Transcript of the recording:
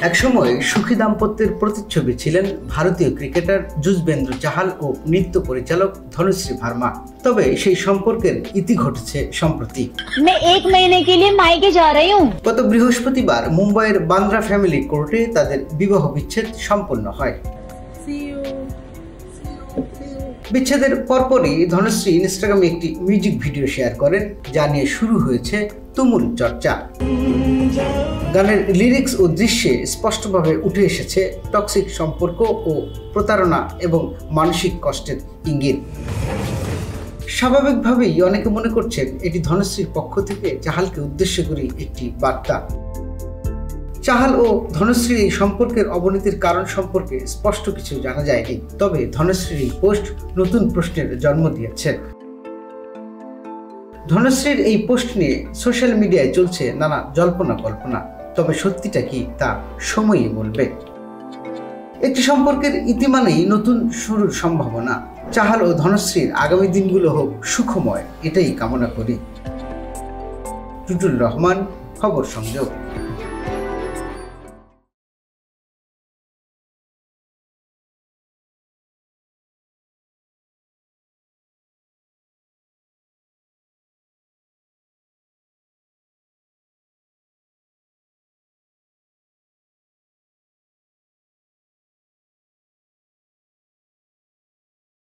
একসময় সুখী দাম্পত্যের প্রতিচ্ছবি ছিলেন ভারতীয় ক্রিকেটার যুজবেন্দ্র চাহাল ও নৃত্য পরিচালক ধনুশ্রী ভার্মা। তবে সেই সম্পর্কের ইতি ঘটেছে সম্প্রতি। গত বৃহস্পতিবার মুম্বাইয়ের বান্দ্রা ফ্যামিলি কোর্টে তাদের বিবাহ বিচ্ছেদ সম্পন্ন হয়। বিচ্ছেদের পরপরই ধনুশ্রী ইনস্টাগ্রামে একটি মিউজিক ভিডিও শেয়ার করেন, যা নিয়ে শুরু হয়েছে তুমুল চর্চা। গানের লিরিক্স ও দৃশ্যে স্পষ্টভাবে উঠে এসেছে টক্সিক সম্পর্ক ও প্রতারণা এবং মানসিক কষ্টের ইঙ্গিত। স্বাভাবিকভাবেই অনেকে মনে করছেন এটি ধনুশ্রীর পক্ষ থেকে চাহালকে উদ্দেশ্য করে একটি বার্তা। চাহাল ও ধনুশ্রীর এই সম্পর্কের অবনতির কারণ সম্পর্কে স্পষ্ট কিছু জানা যায়নি। তবে ধনুশ্রীর এই পোস্ট নতুন প্রশ্নের জন্ম দিয়েছে। ধনুশ্রীর এই পোস্ট নিয়ে সোশ্যাল মিডিয়ায় চলছে নানা জল্পনা কল্পনা। তবে সত্যিটা কি তা সময়ই বলবে। একটি সম্পর্কের ইতি মানেই নতুন শুরুর সম্ভাবনা। চাহাল ও ধনুশ্রীর আগামী দিনগুলো হোক সুখময়, এটাই কামনা করি। টুটুল রহমান, খবর সংযোগ।